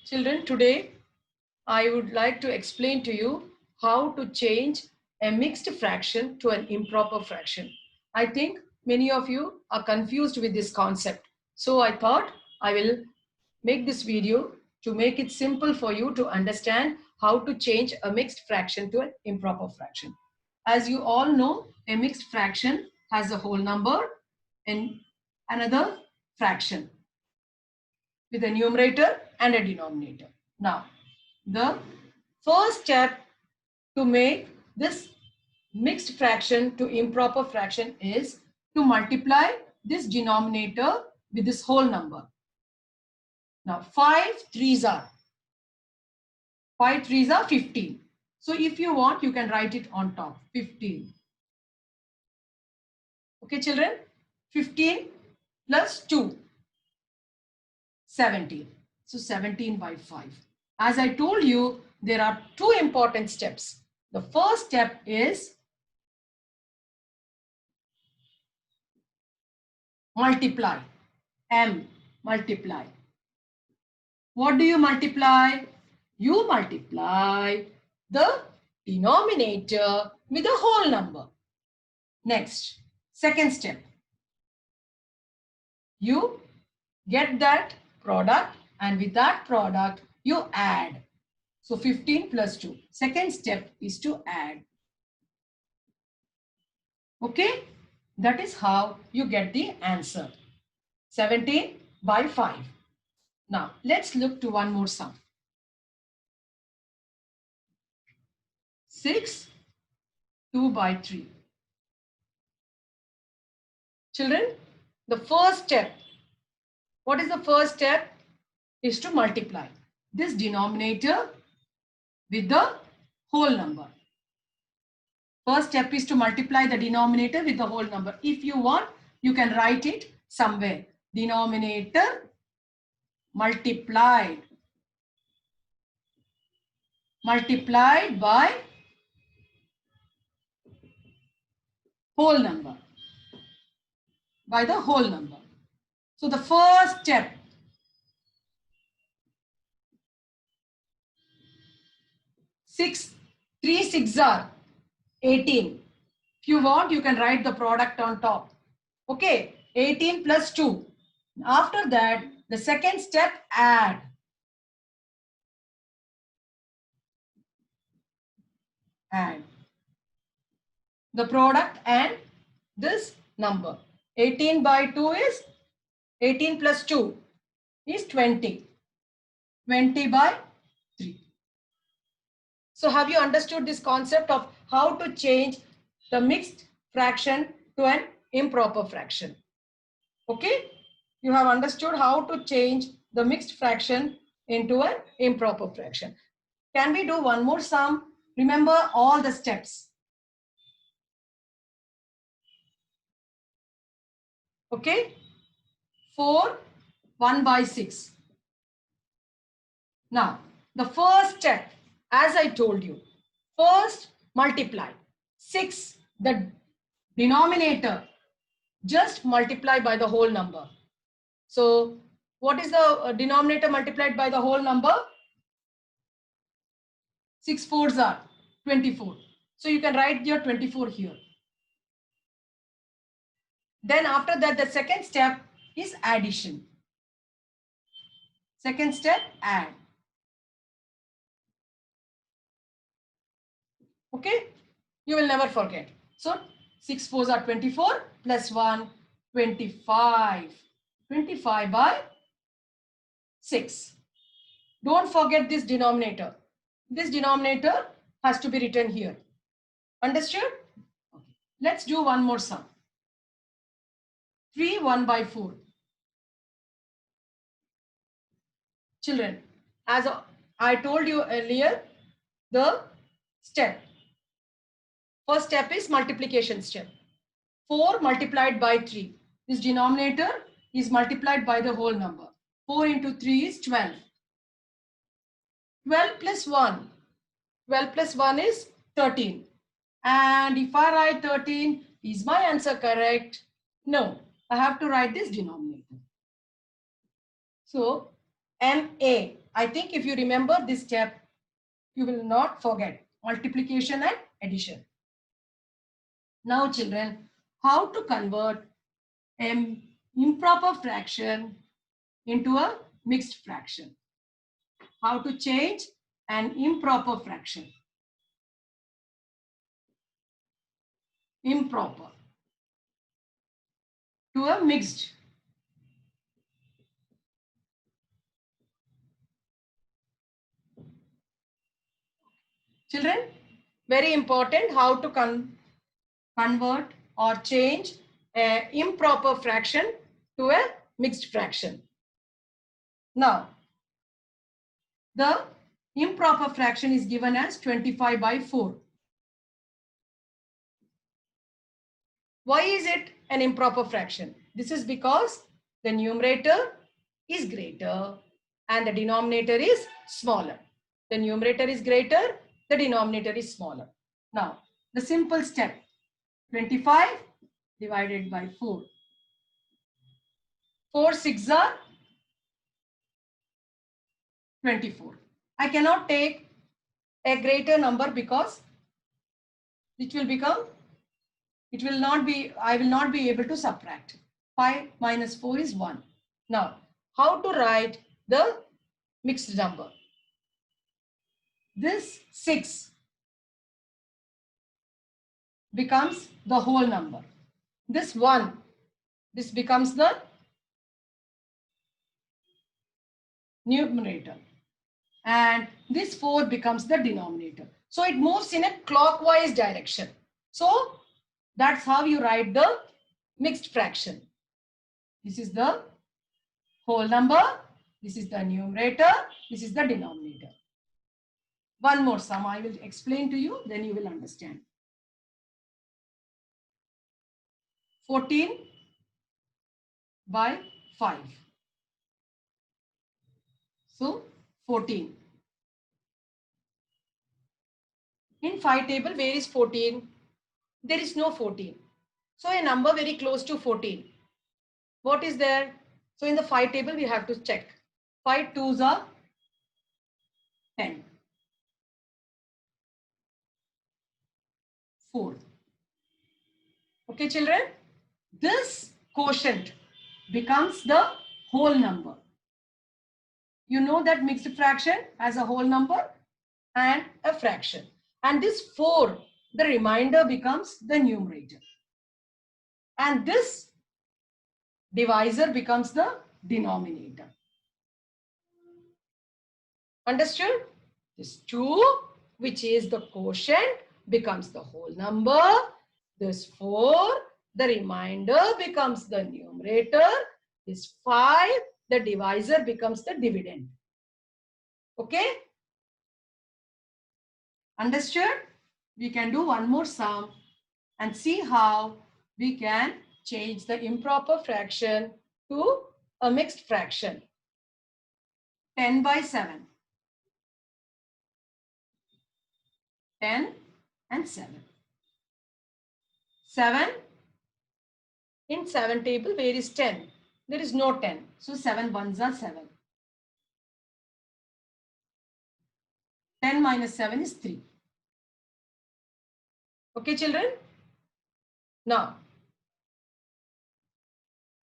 Children, today I would like to explain to you how to change a mixed fraction to an improper fraction. I think many of you are confused with this concept. So I thought I will make this video to make it simple for you to understand how to change a mixed fraction to an improper fraction. As you all know, a mixed fraction has a whole number and another fraction with a numerator and a denominator. Now, the first step to make this mixed fraction to improper fraction is to multiply this denominator with this whole number. Now, 5 threes are 15. So if you want, you can write it on top, 15. Okay, children? 15 plus 2, 17. So 17 by 5. As I told you, there are two important steps. The first step is multiply. M, multiply. What do you multiply? You multiply the denominator with a whole number. Next, second step. You get that product and with that product you add. So 15 plus 2. Second step is to add. Okay? That is how you get the answer. 17 by 5. Now, let's look to one more sum. 6, 2 by 3. Children, the first step, what is the first step? Is to multiply this denominator with the whole number. First step is to multiply the denominator with the whole number. If you want, you can write it somewhere. Denominator multiplied by whole number. By the whole number. So the first step, 3 6 are 18. If you want, you can write the product on top. Okay, 18 plus 2. After that, the second step, add. Add the product and this number. 18 by 2 is 18 plus 2 is 20. 20 by 3. So have you understood this concept of how to change the mixed fraction to an improper fraction? Okay? You have understood how to change the mixed fraction into an improper fraction. Can we do one more sum? Remember all the steps. Okay? 4, 1 by 6. Now, the first step, as I told you, first multiply. 6, the denominator, just multiply by the whole number. So, what is the denominator multiplied by the whole number? 6 4s are 24. So, you can write your 24 here. Then after that, the second step is addition. Second step, add. Okay? You will never forget. So, 6 4s are 24 plus 1, 25. 25 by 6. Don't forget this denominator. This denominator has to be written here. Understood? Okay. Let's do one more sum. 3 1 by 4. Children, as I told you earlier, the step. First step is multiplication step. 4 multiplied by 3. This denominator is multiplied by the whole number. 4 into 3 is 12. 12 plus 1. 12 plus 1 is 13. And if I write 13, is my answer correct? No, I have to write this denominator. So MA. I think if you remember this step, you will not forget multiplication and addition. Now children, how to convert an improper fraction into a mixed fraction? How to change an improper fraction? Improper to a mixed. Children, very important how to convert or change an improper fraction to a mixed fraction. Now, the improper fraction is given as 25 by 4. Why is it an improper fraction? This is because the numerator is greater and the denominator is smaller. The numerator is greater, the denominator is smaller. Now, the simple step, 25 divided by 4. 4 6 are 24. I cannot take a greater number because it will become, I will not be able to subtract. 5 minus 4 is 1. Now, how to write the mixed number? This 6 becomes the whole number. This 1, this becomes the numerator. And this 4 becomes the denominator. So it moves in a clockwise direction. So that's how you write the mixed fraction. This is the whole number. This is the numerator. This is the denominator. One more sum I will explain to you, then you will understand. 14 by 5. So 14. In 5 table, where is 14? There is no 14. So a number very close to 14. What is there? So in the 5 table, we have to check. 5 2s are 10. 4. Okay, children? This quotient becomes the whole number. You know that mixed fraction has a whole number and a fraction. And this 4, the remainder becomes the numerator. And this divisor becomes the denominator. Understood? This 2, which is the quotient, becomes the whole number. This 4, the remainder becomes the numerator. This 5, the divisor becomes the dividend. Okay? Understood? We can do one more sum and see how we can change the improper fraction to a mixed fraction. 10 by 7. 10 and 7. 7. In 7 table, where is 10? There is no 10. So 7 ones are 7. 10 minus 7 is 3. Okay, children? Now,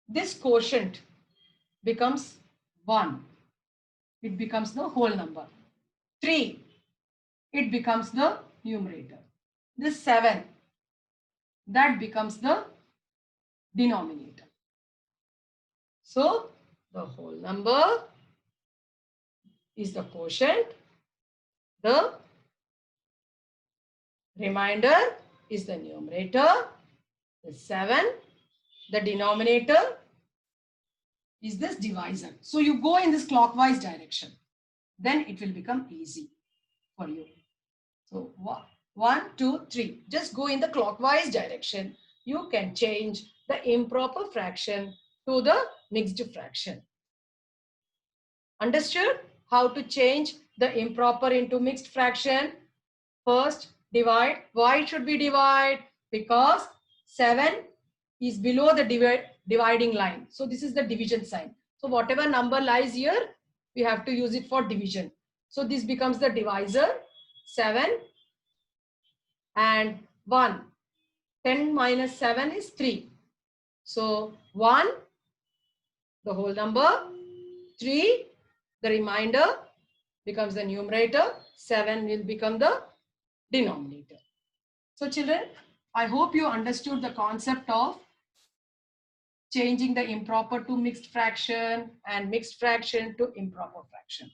this quotient becomes 1. It becomes the whole number. 3. It becomes the numerator. This 7, that becomes the denominator. So, the whole number is the quotient. The remainder is the numerator. The 7, the denominator is this divisor. So, you go in this clockwise direction. Then it will become easy for you. So, 1, 2, 3. Just go in the clockwise direction. You can change the improper fraction to the mixed fraction. Understood how to change the improper into mixed fraction? First, divide. Why should we divide? Because 7 is below the dividing line. So, this is the division sign. So, whatever number lies here, we have to use it for division. So this becomes the divisor, 7 and 1. 10 minus 7 is 3. So 1, the whole number, 3, the remainder becomes the numerator, 7 will become the denominator. So children, I hope you understood the concept of changing the improper to mixed fraction and mixed fraction to improper fraction.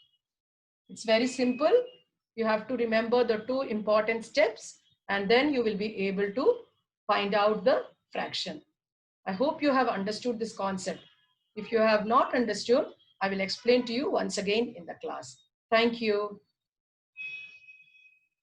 It's very simple. You have to remember the two important steps and then you will be able to find out the fraction. I hope you have understood this concept. If you have not understood, I will explain to you once again in the class. Thank you.